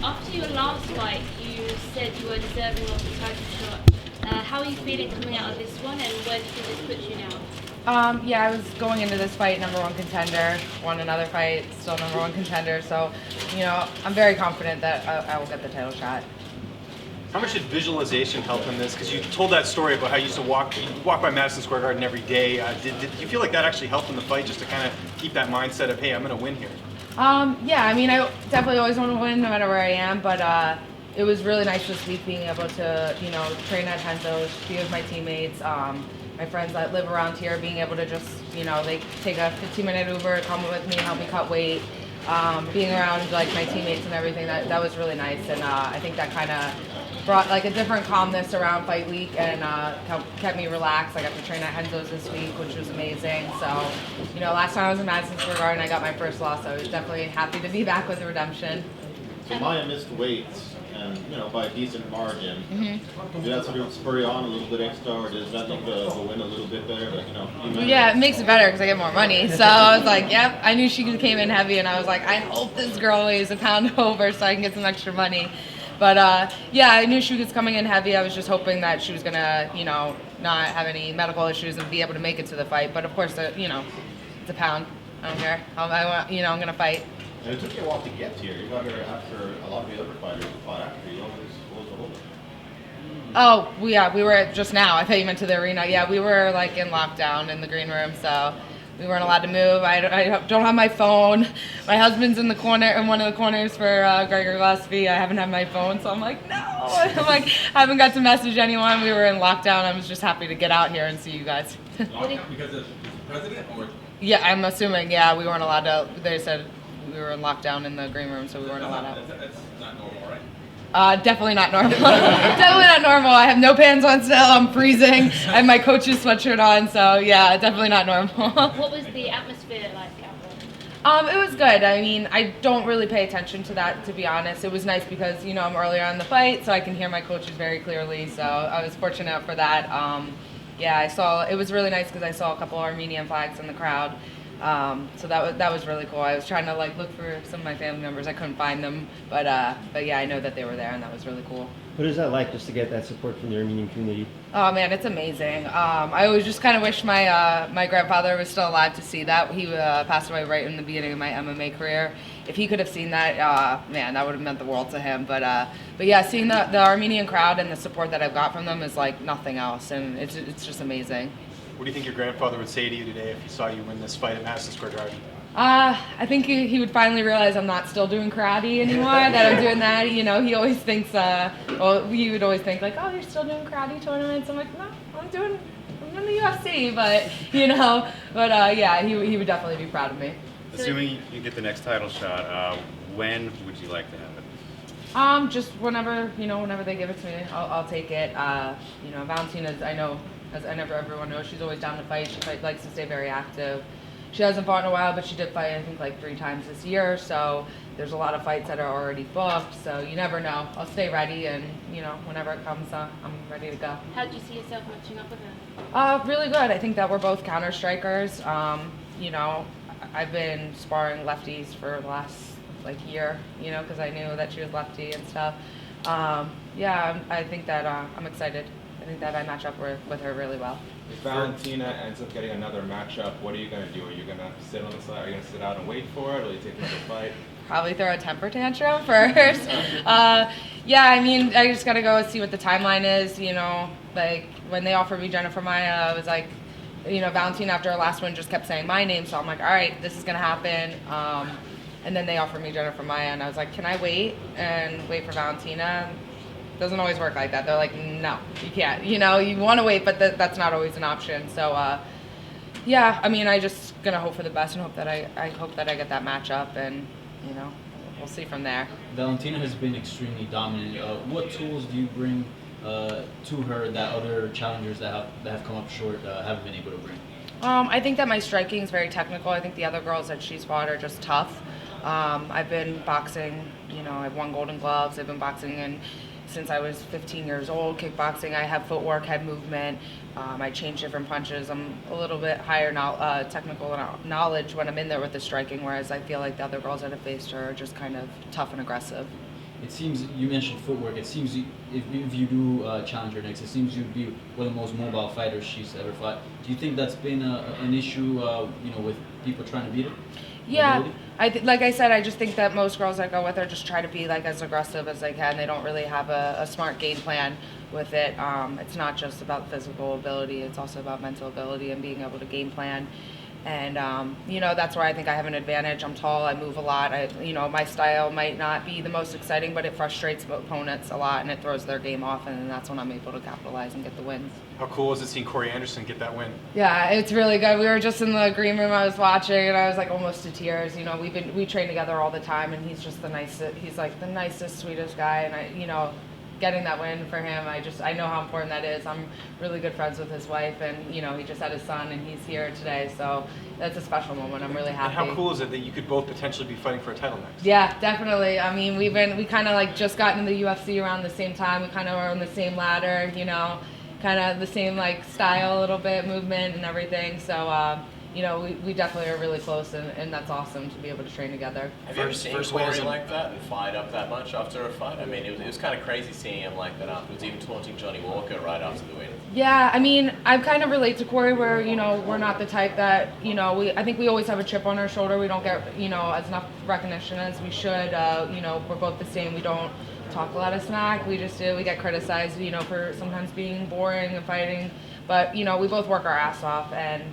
After your last fight, you said you were deserving of the title shot. How are you feeling coming out of this one, and where do you think this puts you now? Yeah, I was going into this fight #1 contender, won another fight, still #1 contender. So, I'm very confident that I will get the title shot. How much did visualization help in this? Because you told that story about how you used to walk by Madison Square Garden every day. Did you feel like that actually helped in the fight, just to kind of keep that mindset of, hey, I'm going to win here? Yeah, I mean, I definitely always want to win no matter where I am, but it was really nice this week being able to, train at Henzo's, be with my teammates, my friends that live around here, being able to just, they take a 15-minute Uber, come with me, help me cut weight, being around like my teammates and everything. That was really nice, and I think that kind of brought like a different calmness around fight week and kept me relaxed. I got to train at Henzo's this week, which was amazing. So, last time I was in Madison Square Garden, I got my first loss. So I was definitely happy to be back with redemption. So Maia missed weight, and by a decent margin. Did that sort of spur you on a little bit extra, or does that make the win a little bit better? Yeah, it makes it better because I get more money. So I was like, yep, I knew she came in heavy, and I was like, I hope this girl weighs a pound over so I can get some extra money. But yeah, I knew she was coming in heavy. I was just hoping that she was gonna, not have any medical issues and be able to make it to the fight. But of course, it's a pound. I don't care. I'm gonna fight. And it took you a while to get here. You got here after a lot of the other fighters fought after you. What was the hold? Oh, yeah, we were just now. I thought you meant to the arena. Yeah, we were like in lockdown in the green room, so we weren't allowed to move. I don't have my phone. My husband's in one of the corners for Gregor Gillespie. I haven't had my phone, so I'm like, no. I'm like, I haven't got to message anyone. We were in lockdown. I was just happy to get out here and see you guys. Lockdown because of the president, or? Yeah, I'm assuming. Yeah, we weren't allowed to. They said we were in lockdown in the green room, so we weren't allowed out. That's not normal, right? Definitely not normal. Definitely not normal. I have no pants on still. I'm freezing. I have my coach's sweatshirt on, so yeah, definitely not normal. What was the atmosphere like out there? It was good. I mean, I don't really pay attention to that, to be honest. It was nice because, I'm earlier on in the fight, so I can hear my coaches very clearly, so I was fortunate for that. Yeah, it was really nice because I saw a couple Armenian flags in the crowd. So that was really cool. I was trying to look for some of my family members. I couldn't find them, but yeah, I know that they were there, and that was really cool. What is that like, just to get that support from the Armenian community? Oh man, it's amazing. I always just kind of wish my grandfather was still alive to see that. He passed away right in the beginning of my MMA career. If he could have seen that, man, that would have meant the world to him. But yeah, seeing the Armenian crowd and the support that I've got from them is like nothing else, and it's just amazing. What do you think your grandfather would say to you today if he saw you win this fight at Madison Square Garden? I think he would finally realize I'm not still doing karate anymore, that I'm doing that. He always thinks, he would always think like, oh, you're still doing karate tournaments? I'm like, no, I'm in the UFC, but, yeah, he would definitely be proud of me. Assuming you get the next title shot, when would you like to have it? Just whenever they give it to me, I'll take it. Valentina, I know, as everyone knows, she's always down to fight. She likes to stay very active. She hasn't fought in a while, but she did fight, I think, 3 times this year. So there's a lot of fights that are already booked. So you never know. I'll stay ready, and whenever it comes, I'm ready to go. How do you see yourself matching up with her? Really good. I think that we're both counter strikers. I've been sparring lefties for the last year, because I knew that she was lefty and stuff. Yeah, I think that I'm excited. I think that I match up with her really well. If Valentina ends up getting another matchup, what are you going to do? Are you going to sit on the side? Are you going to sit out and wait for it? Or will you take another fight? Probably throw a temper tantrum first. Yeah, I mean, I just got to go see what the timeline is. When they offered me Jennifer Maia, I was like, Valentina after her last one just kept saying my name. So I'm like, all right, this is going to happen. And then they offered me Jennifer Maia, and I was like, can I wait for Valentina? Doesn't always work like that. They're like, no, you can't. You want to wait, but that's not always an option. So, yeah, I mean, I just gonna hope for the best and hope that I hope that I get that matchup, and we'll see from there. Valentina has been extremely dominant. What tools do you bring to her that other challengers that have come up short haven't been able to bring? I think that my striking is very technical. I think the other girls that she's fought are just tough. I've been boxing. I've won Golden Gloves. I've been boxing since I was 15 years old, kickboxing. I have footwork, head movement. I change different punches. I'm a little bit higher technical knowledge when I'm in there with the striking, whereas I feel like the other girls that have faced her are just kind of tough and aggressive. it seems you mentioned Footwork. It seems if you do challenge her next, it seems you'd be one of the most mobile fighters she's ever fought. Do you think that's been an issue, with people trying to beat her? Yeah, like I said, I just think that most girls that go with her just try to be like as aggressive as they can. They don't really have a smart game plan with it. It's not just about physical ability; it's also about mental ability and being able to game plan. And that's where I think I have an advantage. I'm tall, I move a lot. My style might not be the most exciting, but it frustrates opponents a lot and it throws their game off, and then that's when I'm able to capitalize and get the wins. How cool is it seeing Cory Henderson get that win? Yeah, it's really good. We were just in the green room. I was watching, and I was like almost to tears. We train together all the time, and he's just the nicest. He's like the nicest, sweetest guy, and getting that win for him, I know how important that is. I'm really good friends with his wife, and he just had his son, and he's here today, so that's a special moment. I'm really happy. And how cool is it that you could both potentially be fighting for a title next? Yeah, definitely. I mean, we kind of like just got into the UFC around the same time. We kind of were on the same ladder, kind of the same like style a little bit, movement and everything. So we definitely are really close, and that's awesome to be able to train together. Have you ever seen Cory like that and fired up that much after a fight? I mean, it was kind of crazy seeing him like that afterwards, even taunting Johnny Walker right after the win. Yeah, I mean, I kind of relate to Cory where, we're not the type that, I think we always have a chip on our shoulder. We don't get, as enough recognition as we should. We're both the same. We don't talk a lot of smack. We just do. We get criticized, for sometimes being boring and fighting. But, we both work our ass off, and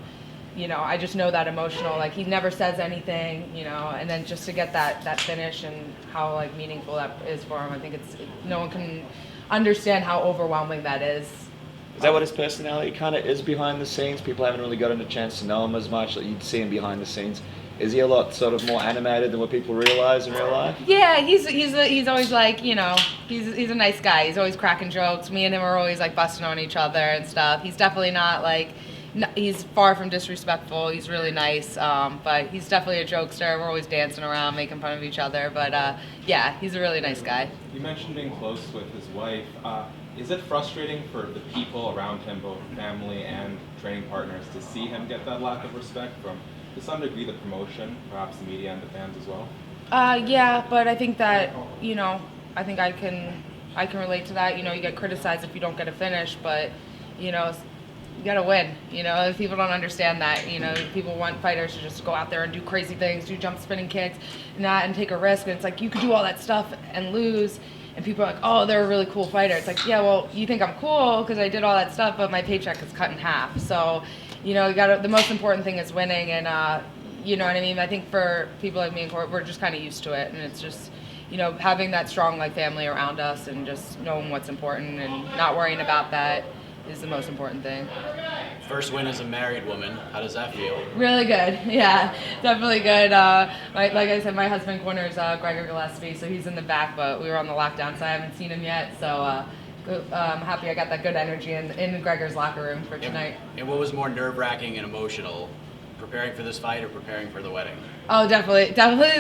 I just know that emotional, like he never says anything, and then just to get that finish and how like meaningful that is for him, I think no one can understand how overwhelming that is. Is that what his personality kind of is behind the scenes? People haven't really gotten a chance to know him as much. Like you'd see him behind the scenes. Is he a lot sort of more animated than what people realize in real life? Yeah, he's always like, he's a nice guy. He's always cracking jokes. Me and him are always like busting on each other and stuff. He's definitely not like, he's far from disrespectful. He's really nice, but he's definitely a jokester. We're always dancing around, making fun of each other. But yeah, he's a really nice guy. You mentioned being close with his wife. Is it frustrating for the people around him, both family and training partners, to see him get that lack of respect from, to some degree, the promotion, perhaps the media and the fans as well? Yeah, but I think that, I think I can relate to that. You get criticized if you don't get a finish, but, you gotta win. People don't understand that. People want fighters to just go out there and do crazy things, do jump spinning kicks, and take a risk. And it's like, you could do all that stuff and lose. And people are like, oh, they're a really cool fighter. It's like, yeah, well, you think I'm cool because I did all that stuff, but my paycheck is cut in half. So, the most important thing is winning. And, you know what I mean? I think for people like me and Cory, we're just kind of used to it. And it's just, having that strong like family around us and just knowing what's important and not worrying about that is the most important thing. First win as a married woman. How does that feel? Really good. Yeah, definitely good. Like I said, my husband corners Gregor Gillespie, so he's in the back, but we were on the lockdown, so I haven't seen him yet. So I'm happy I got that good energy in Gregor's locker room for tonight. And what was more nerve-wracking and emotional, preparing for this fight or preparing for the wedding? Oh, definitely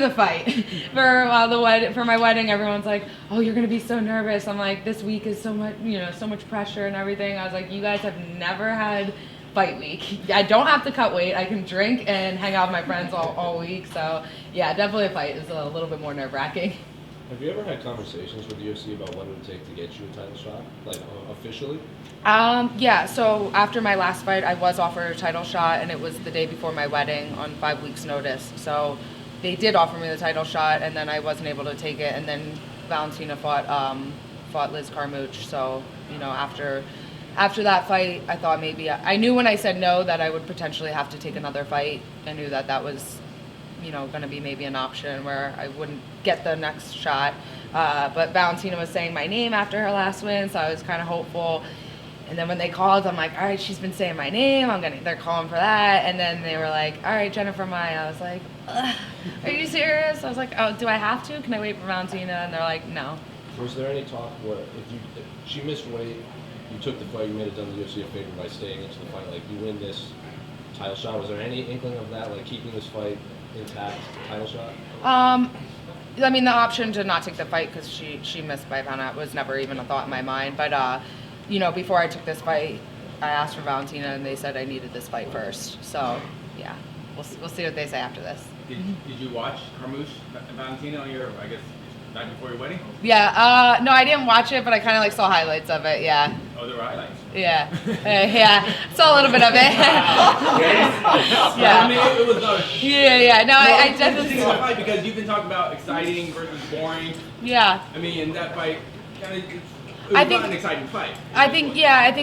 the fight. For my wedding, everyone's like, "Oh, you're gonna be so nervous." I'm like, "This week is so much pressure and everything." I was like, "You guys have never had fight week. I don't have to cut weight. I can drink and hang out with my friends all week." So yeah, definitely a fight is a little bit more nerve-wracking. Have you ever had conversations with the UFC about what it would take to get you a title shot, like officially? Yeah, so after my last fight, I was offered a title shot, and it was the day before my wedding on 5 weeks' notice. So they did offer me the title shot, and then I wasn't able to take it. And then Valentina fought Liz Carmouche. So after that fight, I thought maybe I knew when I said no that I would potentially have to take another fight. I knew that was going to be maybe an option where I wouldn't get the next shot. But Valentina was saying my name after her last win, so I was kind of hopeful. And then when they called, I'm like, all right, she's been saying my name. They're calling for that. And then they were like, all right, Jennifer Maia. I was like, are you serious? I was like, oh, do I have to? Can I wait for Valentina? And they're like, no. Was there any talk where if she missed weight, you took the fight, you made it done the UFC a favor by staying into the fight, like you win this title shot? Was there any inkling of that, like keeping this fight intact, title shot? I mean, the option to not take the fight because she missed by a pound was never even a thought in my mind. But before I took this fight, I asked for Valentina, and they said I needed this fight first. So yeah, we'll see what they say after this. Did you watch Carmouche Valentina on your Night before your wedding? Yeah. No, I didn't watch it, but I kind of like saw highlights of it. Yeah. Oh, there were highlights. Yeah. Yeah. Saw a little bit of it. Yeah. I mean, it was not. Yeah. No, I it's definitely. interesting about the fight because you've been talking about exciting versus boring. Yeah. I mean, in that fight, kind of, it was I think- not an exciting fight. I think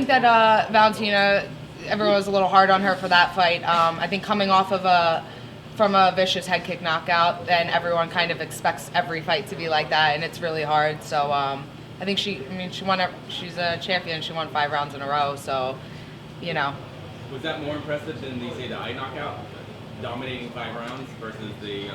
that Valentina, everyone was a little hard on her for that fight. I think coming off of from a vicious head kick knockout, then everyone kind of expects every fight to be like that, and it's really hard. So I think she won. She's a champion. She won 5 rounds in a row. So, you know. Was that more impressive than the eye knockout, dominating 5 rounds versus the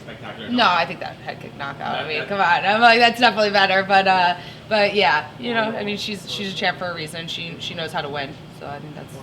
spectacular? No, I think that head kick knockout. I mean, come on. I'm like, that's definitely better. But yeah, you know, I mean, she's a champ for a reason. She knows how to win. So I think that's